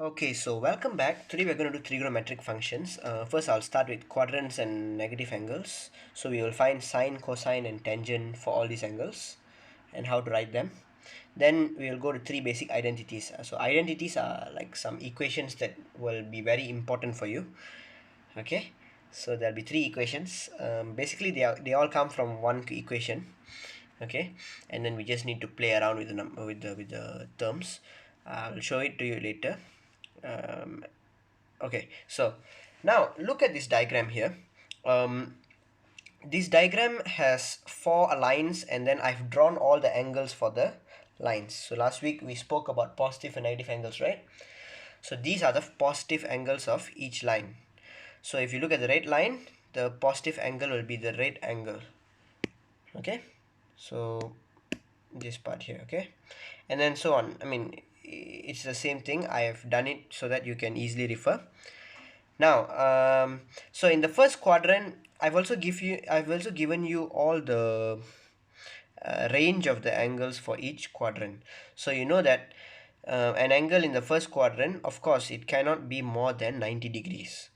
Okay, so welcome back. Today we're going to do trigonometric functions. First, I'll start with quadrants and negative angles. So we will find sine, cosine, and tangent for all these angles and how to write them. Then we will go to three basic identities. So identities are like some equations that will be very important for you. Okay, so there'll be three equations. Basically, they all come from one equation. Okay, and then we just need to play around with the with the terms. I'll show it to you later. um, okay, so now look at this diagram here. um, this diagram has four lines, and then I've drawn all the angles for the lines. So last week we spoke about positive and negative angles, right? So these are the positive angles of each line. So if you look at the red line, the positive angle will be the red angle. Okay, so this part here. Okay, and then so on. I mean, it's the same thing. I have done it so that you can easily refer. Now, so in the first quadrant, I've also given you all the range of the angles for each quadrant. So you know that an angle in the first quadrant, of course, it cannot be more than 90 degrees.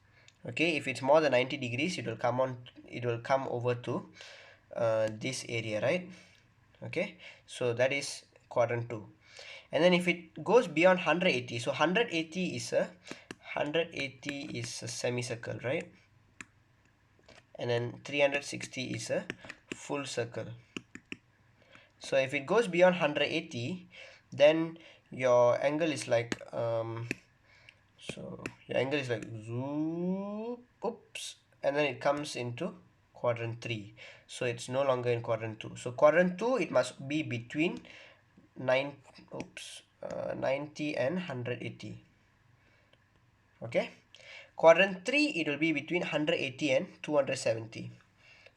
Okay, if it's more than 90 degrees, it will come over to this area, right? Okay, so that is quadrant 2. And then if it goes beyond 180, so 180 is a semicircle, right? And then 360 is a full circle. So if it goes beyond 180, then your angle is like so your angle is like zoop, oops, and then it comes into quadrant 3. So it's no longer in quadrant 2. So quadrant 2, it must be between 90 and 180. Okay, quadrant 3, it will be between 180 and 270.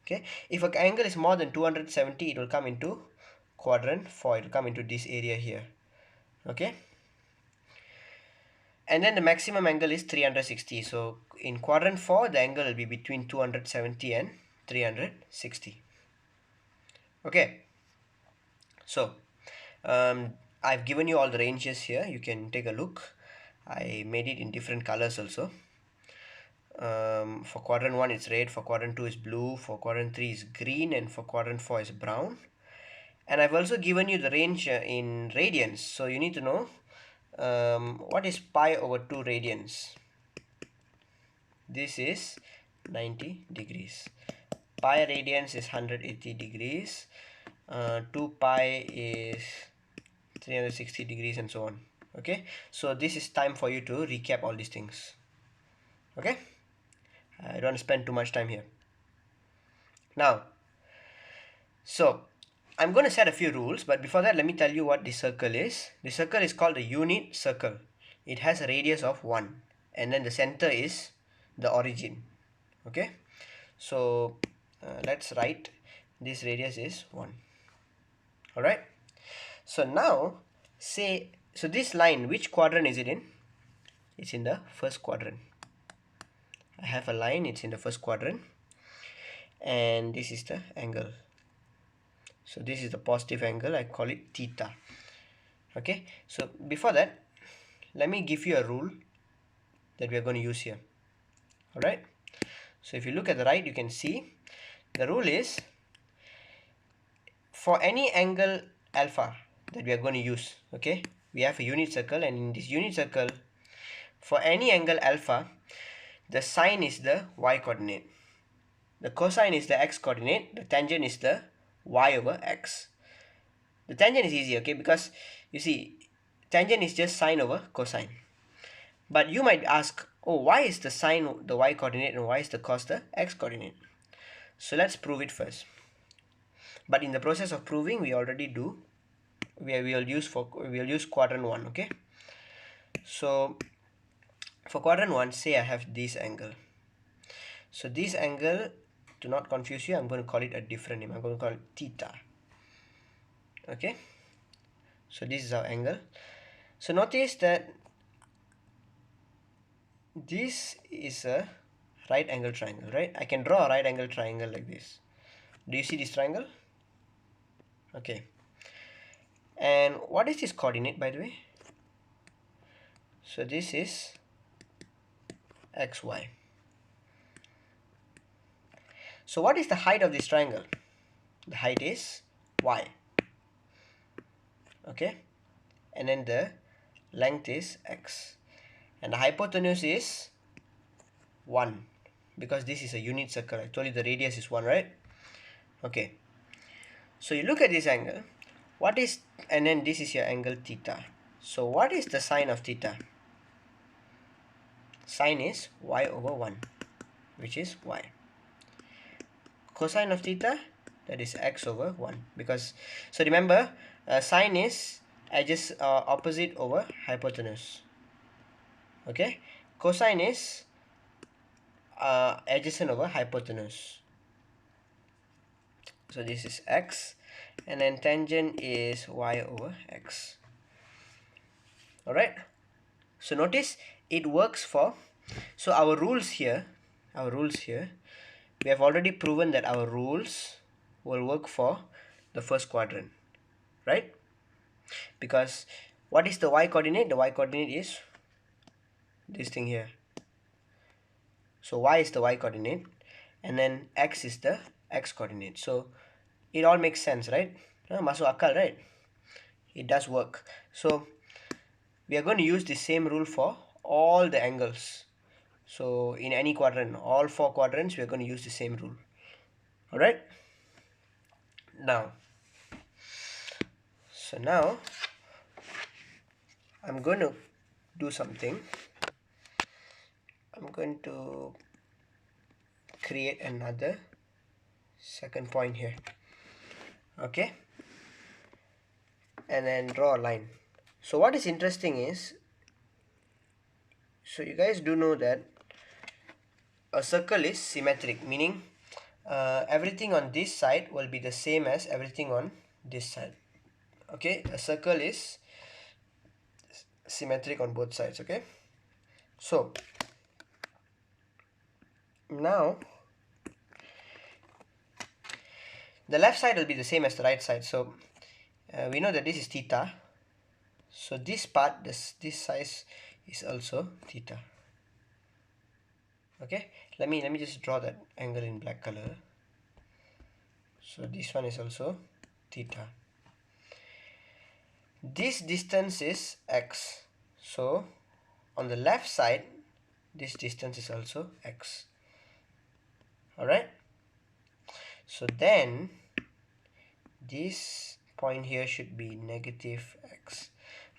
Okay, if an angle is more than 270, it will come into quadrant 4. It will come into this area here. Okay, and then the maximum angle is 360. So in quadrant 4, the angle will be between 270 and 360. Okay, so I've given you all the ranges here. You can take a look. I made it in different colors also. For quadrant 1 it's red, for quadrant 2 is blue, for quadrant 3 is green, and for quadrant 4 is brown. And I've also given you the range in radians, so you need to know what is pi over 2 radians. This is 90 degrees. Pi radians is 180 degrees. 2 pi is 360 degrees, and so on. Okay, so this is time for you to recap all these things. Okay, I don't want to spend too much time here. Now, so I'm going to set a few rules, but before that, let me tell you what the circle is. The circle is called the unit circle. It has a radius of 1, and then the center is the origin. Okay, so let's write this radius is 1. All right, so now say, so this line, which quadrant is it in? It's in the first quadrant. I have a line, it's in the first quadrant, and this is the angle. So this is the positive angle, I call it theta. Okay, so before that, let me give you a rule that we are going to use here. All right, so if you look at the right, you can see the rule is for any angle alpha that we are going to use. Okay, we have a unit circle, and in this unit circle, for any angle alpha, the sine is the y coordinate, the cosine is the x coordinate, the tangent is the y over x. The tangent is easy, okay, because you see tangent is just sine over cosine. But you might ask, oh, why is the sine the y coordinate and why is the cos the x coordinate? So let's prove it first. But in the process of proving, we already do, we'll use quadrant 1. Okay, so for quadrant 1, say I have this angle. So this angle, to not confuse you, I'm going to call it a different name. I'm going to call it theta. Okay, so this is our angle. So notice that this is a right angle triangle, right? I can draw a right angle triangle like this. Do you see this triangle? Okay, and what is this coordinate, by the way? So this is xy. So what is the height of this triangle? The height is y. Okay, and then the length is x, and the hypotenuse is 1, because this is a unit circle. I told you the radius is 1, right? Okay, so you look at this angle, what is, and then this is your angle theta. So what is the sine of theta? Sine is y over 1, which is y. Cosine of theta, that is x over 1, because, so remember, sine is edges opposite over hypotenuse. Okay, cosine is adjacent over hypotenuse. So this is x, and then tangent is y over x. Alright, so notice it works for, so our rules here, we have already proven that our rules will work for the first quadrant, right? Because what is the y coordinate? The y coordinate is this thing here. So y is the y coordinate, and then x is the x coordinate. So it all makes sense, right? Masuk akal, right? It does work. So we are going to use the same rule for all the angles. So in any quadrant, all 4 quadrants, we are going to use the same rule. Alright? Now, so now I'm going to do something. I'm going to create another second point here. Okay? And then draw a line. So what is interesting is, so you guys do know that a circle is symmetric, meaning everything on this side will be the same as everything on this side. Okay, a circle is symmetric on both sides. Okay, so now the left side will be the same as the right side. So we know that this is theta, so this part, this size is also theta. Okay, let me just draw that angle in black color. So this one is also theta. This distance is x, so on the left side this distance is also x. Alright, so then this point here should be negative x,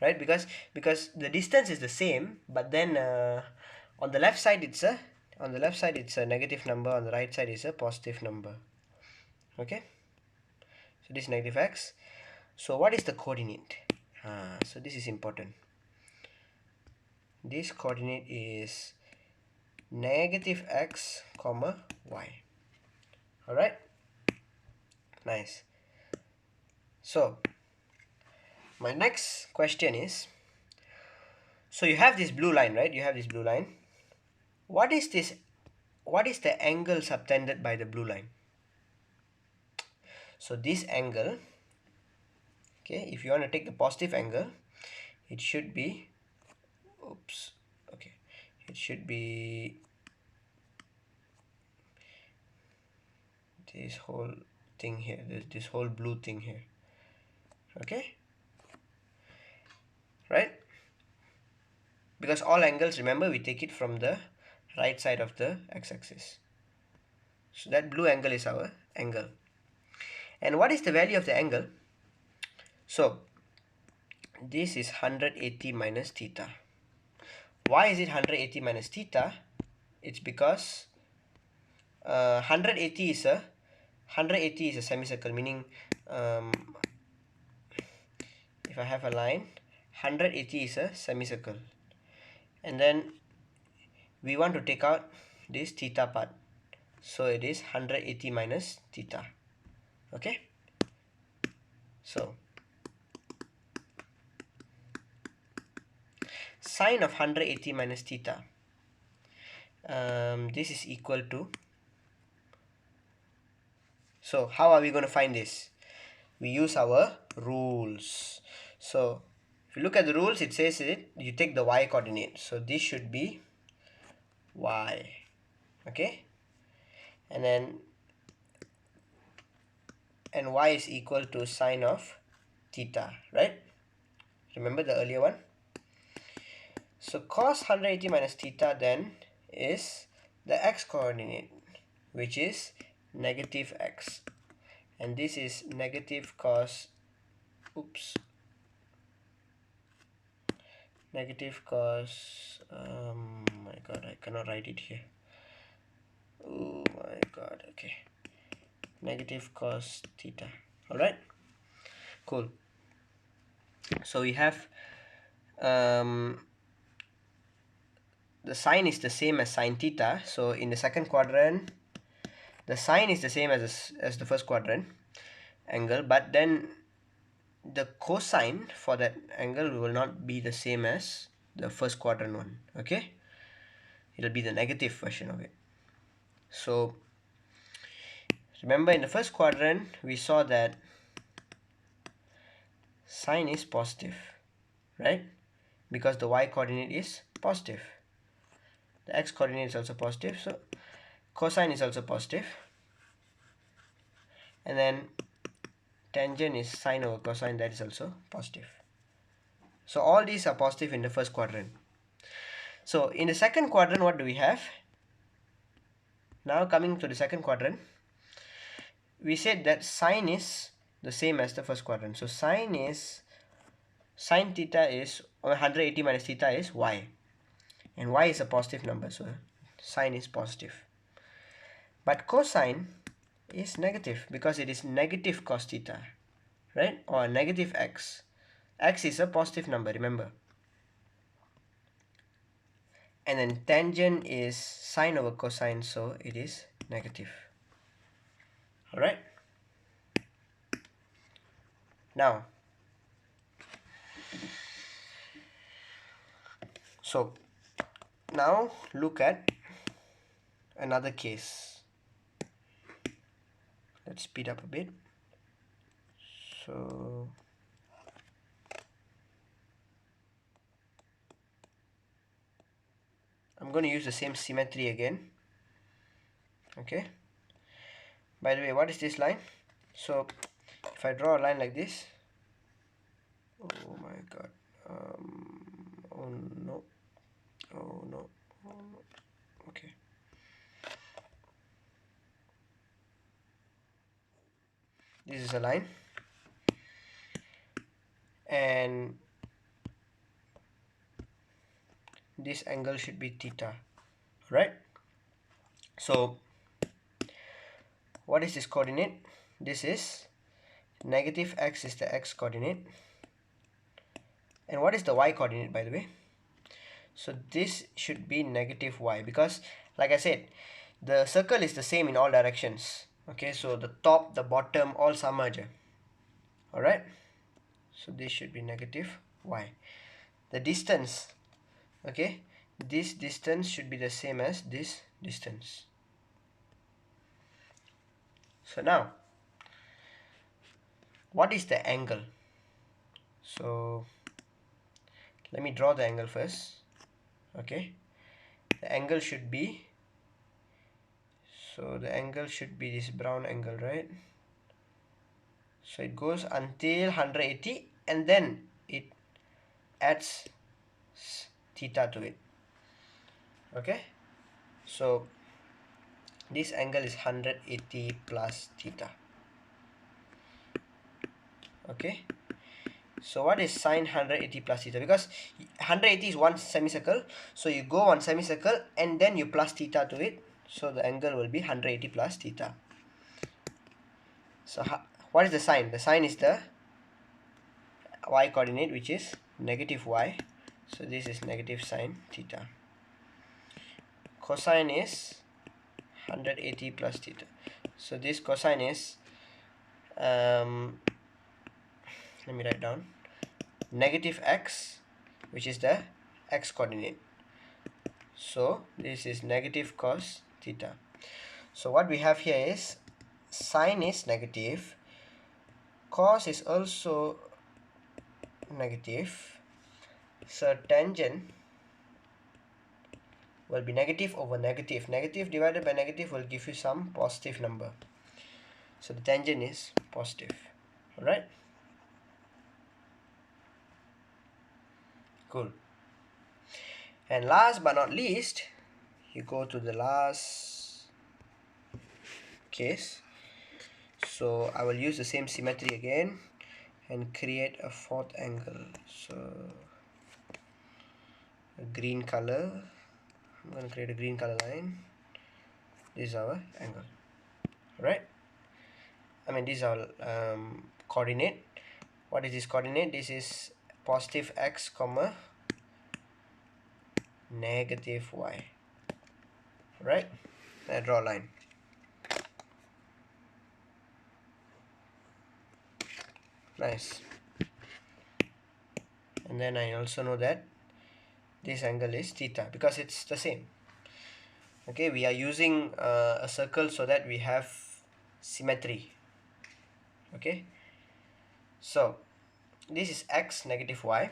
right? Because the distance is the same, but then on the left side it's a negative number, on the right side is a positive number. Okay, so this is negative x. So what is the coordinate? So this is important. This coordinate is negative x comma y. Alright, nice. So my next question is, so you have this blue line, right? You have this blue line. What is this? What is the angle subtended by the blue line? So this angle, okay, if you want to take the positive angle, it should be, oops, okay, it should be this whole thing here, this whole blue thing here. Okay, right? Because all angles, remember, we take it from the right side of the x-axis. So that blue angle is our angle. And what is the value of the angle? So this is 180 minus theta. Why is it 180 minus theta? It's because 180 is a semicircle, meaning if I have a line, 180 is a semicircle, and then we want to take out this theta part, so it is 180 minus theta. Okay, so sine of 180 minus theta, this is equal to, so how are we going to find this? We use our rules. So If you look at the rules, it says you take the y coordinate. So this should be y. Okay. And y is equal to sine of theta, right? Remember the earlier one? So cos 180 minus theta then is the x coordinate, which is negative x. And this is negative cos, negative cos, my god, I cannot write it here. Oh my god, okay. Negative cos theta. Alright, cool. So we have the sine is the same as sine theta. So in the second quadrant, the sine is the same as the first quadrant angle, but then the cosine for that angle will not be the same as the first quadrant one. Okay, it'll be the negative version of it. So remember, in the first quadrant we saw that sine is positive, right? Because the y coordinate is positive, the x coordinate is also positive, so cosine is also positive, and then tangent is sine over cosine, that is also positive. So all these are positive in the first quadrant. So in the second quadrant, what do we have? Now coming to the second quadrant, we said that sine is the same as the first quadrant. So sine theta is 180 minus theta is y, and y is a positive number, so sine is positive. But cosine is negative because it is negative cos theta, right? Or negative x. X is a positive number, remember. And then tangent is sine over cosine, so it is negative. Alright, now look at another case. Let's speed up a bit. So I'm going to use the same symmetry again. Okay, by the way, what is this line? So if I draw a line like this, oh my god, oh no, oh no, oh no. Okay, this is a line, and this angle should be theta, right? So what is this coordinate? This is negative x is the x coordinate. And what is the y coordinate, by the way? So this should be negative y, because like I said, the circle is the same in all directions. Okay, so the top, the bottom, all submerge. Alright, so this should be negative y. The distance, okay, this distance should be the same as this distance. So now, what is the angle? So let me draw the angle first. Okay, the angle should be, so the angle should be this brown angle, right? So it goes until 180 and then it adds theta to it. Okay, so this angle is 180 plus theta. Okay, so what is sine 180 plus theta? Because 180 is one semicircle, so you go one semicircle and then you plus theta to it, so the angle will be 180 plus theta. So what is the sine? The sine is the y coordinate, which is negative y, so this is negative sine theta. Cosine is 180 plus theta, so this cosine is let me write down, negative x, which is the x coordinate, so this is negative cos theta. So what we have here is sine is negative, cos is also negative, So tangent will be negative over negative. Negative divided by negative will give you some positive number. So the tangent is positive. Alright? Cool. And last but not least, you go to the last case. So I will use the same symmetry again and create a fourth angle. So a green color. I'm going to create a green color line. This is our angle. Right? I mean, this is our coordinate. What is this coordinate? This is positive x comma negative y. Right? I draw a line. Nice. And then I also know that this angle is theta because it's the same. Okay, we are using a circle so that we have symmetry. Okay, so this is x negative y,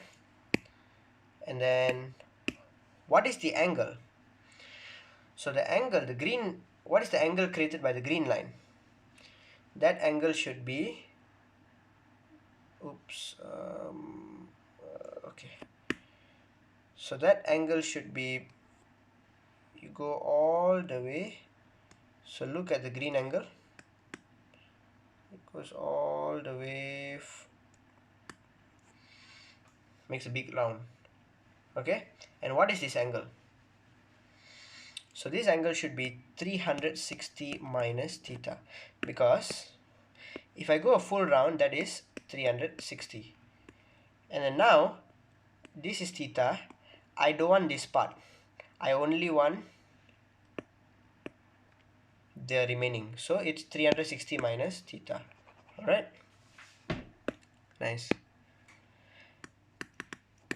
and then what is the angle? So the angle, the green, what is the angle created by the green line? That angle should be, okay, so that angle should be, you go all the way, so look at the green angle, it goes all the way, makes a big round. Okay, and what is this angle? So this angle should be 360 minus theta, because if I go a full round, that is 360, and then now this is theta. I don't want this part, I only want the remaining, so it's 360 minus theta. Alright, nice.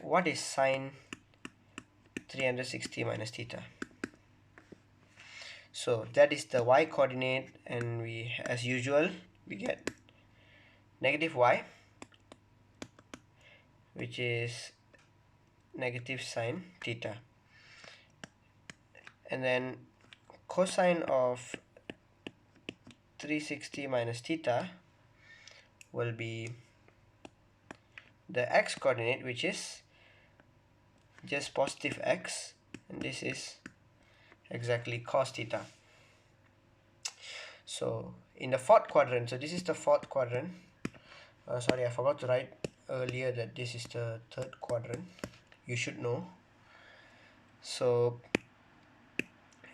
What is sine 360 minus theta? So that is the y coordinate, and we, as usual, we get negative y, which is negative sine theta, and then cosine of 360 minus theta will be the x coordinate, which is just positive x, and this is exactly cos theta. So in the fourth quadrant, so this is the fourth quadrant, sorry, I forgot to write earlier that this is the third quadrant, you should know. So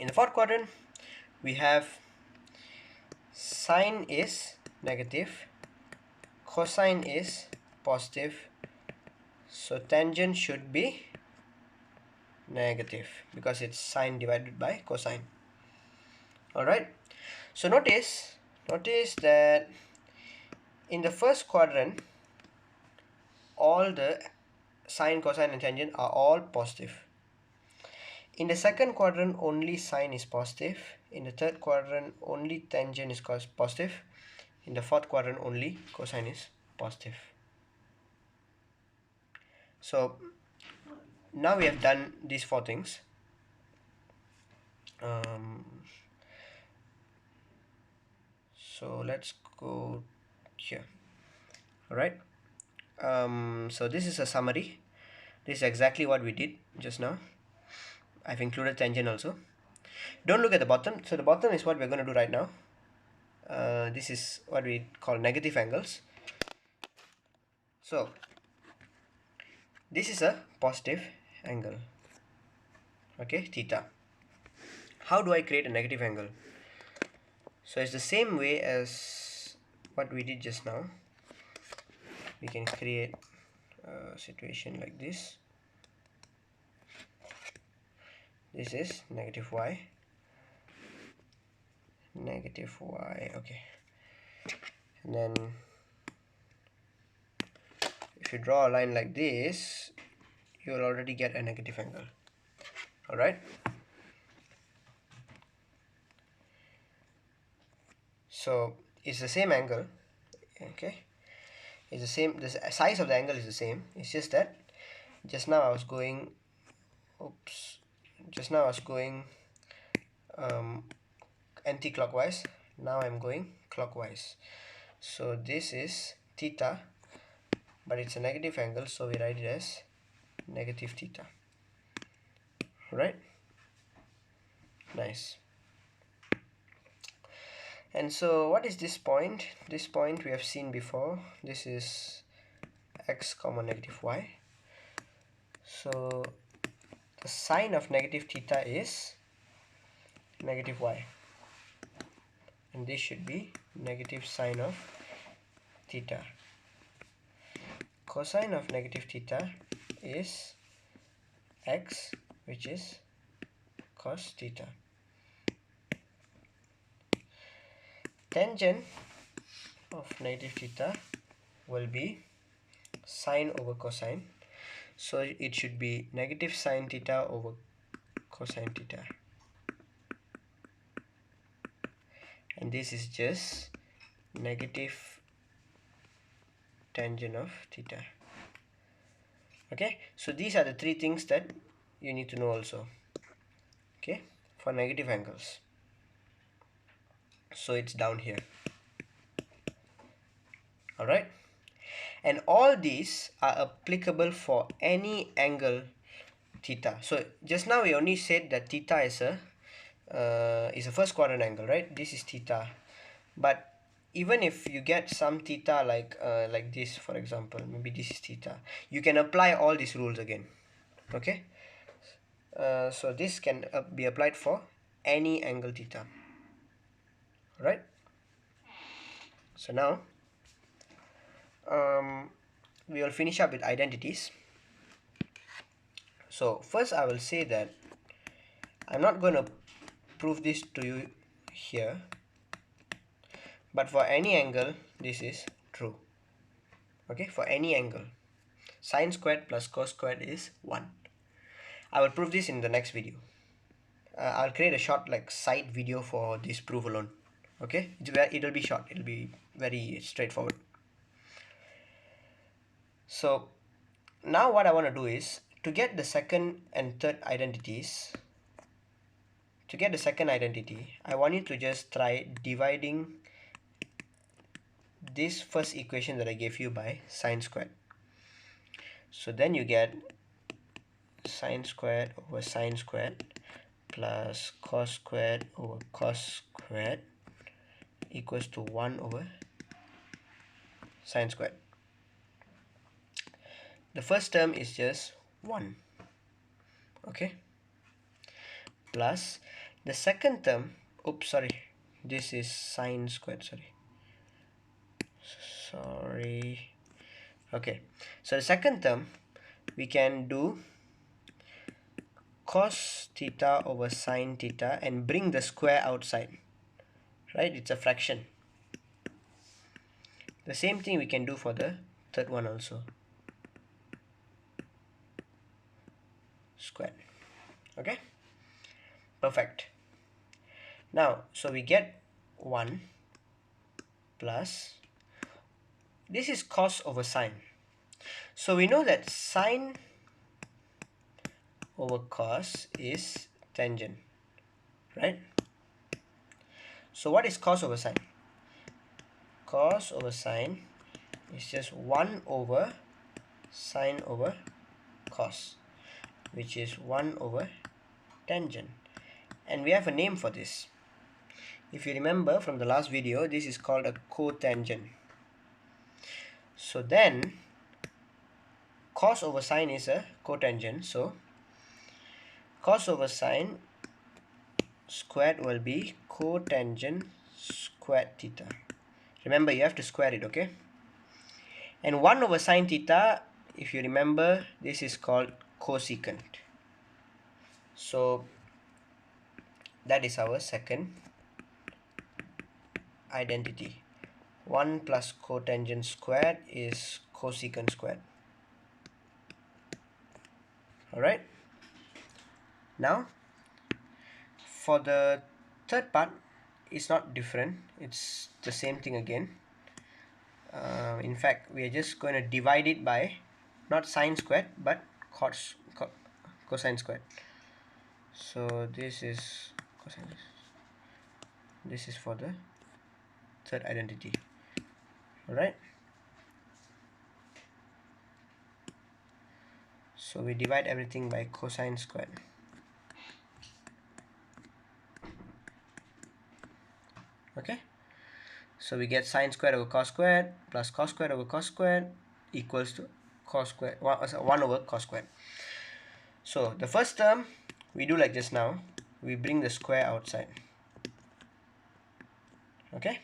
in the fourth quadrant we have sine is negative, cosine is positive, so tangent should be negative because it's sine divided by cosine. Alright, so notice that in the first quadrant all the sine, cosine and tangent are all positive. In the second quadrant only sine is positive. In the third quadrant only tangent is positive. In the fourth quadrant only cosine is positive. So now we have done these four things. So let's go here. Alright, so this is a summary. This is exactly what we did just now. I've included tangent also. Don't look at the bottom. So the bottom is what we're going to do right now. This is what we call negative angles. So this is a positive angle, okay, theta. How do I create a negative angle? So it's the same way as what we did just now. We can create a situation like this. This is negative y, okay, and then if you draw a line like this, you will already get a negative angle. Alright, so it's the same angle, okay, it's the same, the size of the angle is the same, it's just that just now I was going oops just now I was going anti-clockwise. Now I'm going clockwise. So this is theta, but it's a negative angle, so we write it as negative theta. Right? Nice. And so what is this point? This point we have seen before. This is x comma negative y. So the sine of negative theta is negative y, and this should be negative sine of theta. Cosine of negative theta is x, which is cos theta. Tangent of negative theta will be sine over cosine, so it should be negative sine theta over cosine theta, and this is just negative tangent of theta. Okay, so these are the three things that you need to know also, okay, for negative angles. So it's down here. All right, and all these are applicable for any angle theta. So just now we only said that theta is a first quadrant angle, right? This is theta, but even if you get some theta like this, for example, maybe this is theta, you can apply all these rules again. Okay, so this can be applied for any angle theta, right? So now we will finish up with identities. So first I will say that I'm not going to prove this to you here, but for any angle this is true. Okay, for any angle sine squared plus cos squared is 1. I will prove this in the next video. I'll create a short like side video for this proof alone. Okay, it'll be short, it'll be very straightforward. So now what I want to do is to get the second and third identities. To get the second identity, I want you to just try dividing this first equation that I gave you by sine squared. So then you get sine squared over sine squared plus cos squared over cos squared equals to 1 over sine squared. The first term is just 1, okay, plus the second term, oops, sorry, this is sine squared, sorry, okay, so the second term we can do cos theta over sine theta and bring the square outside, right? It's a fraction. The same thing we can do for the third one also, squared. Okay, perfect. Now so we get 1 plus, this is cos over sine, so we know that sine over cos is tangent, right? So what is cos over sine? Cos over sine is just 1 over sine over cos, which is 1 over tangent, and we have a name for this. If you remember from the last video, this is called a cotangent. So then cos over sine is a cotangent, so cos over sine squared will be cotangent squared theta. Remember, you have to square it, okay? And 1 over sine theta, if you remember, this is called cosecant. So that is our second identity. 1 plus cotangent squared is cosecant squared. Alright, now for the third part, it's not different, it's the same thing again. In fact, we are just going to divide it by not sine squared but cosine squared. So this is cosine. This is for the third identity. Alright. So we divide everything by cosine squared. Okay. So we get sine squared over cos squared plus cos squared over cos squared equals to cos squared 1 over cos squared. So the first term we do like just now. We bring the square outside. Okay.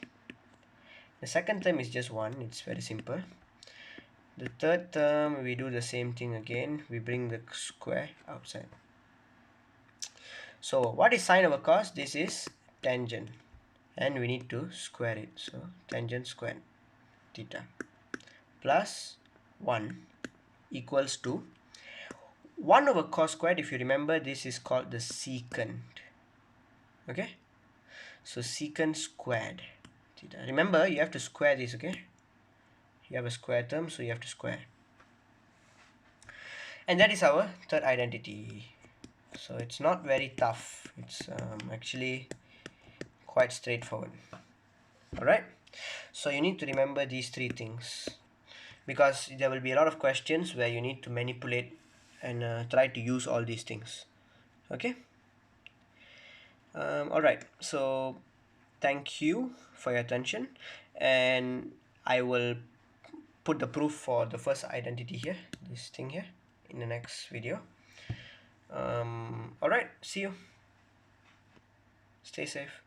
The second term is just 1. It's very simple. The third term we do the same thing again. We bring the square outside. So what is sine over cos? This is tangent, and we need to square it. So tangent squared theta plus 1 equals to 1 over cos squared. If you remember, this is called the secant. Okay, so secant squared theta. Remember, you have to square this. Okay, you have a square term, so you have to square, and that is our third identity. So it's not very tough. It's actually quite straightforward. Alright, so you need to remember these three things, because there will be a lot of questions where you need to manipulate and try to use all these things. Okay. Alright, so thank you for your attention, and I will put the proof for the first identity here, this thing here, in the next video. Alright, see you. Stay safe.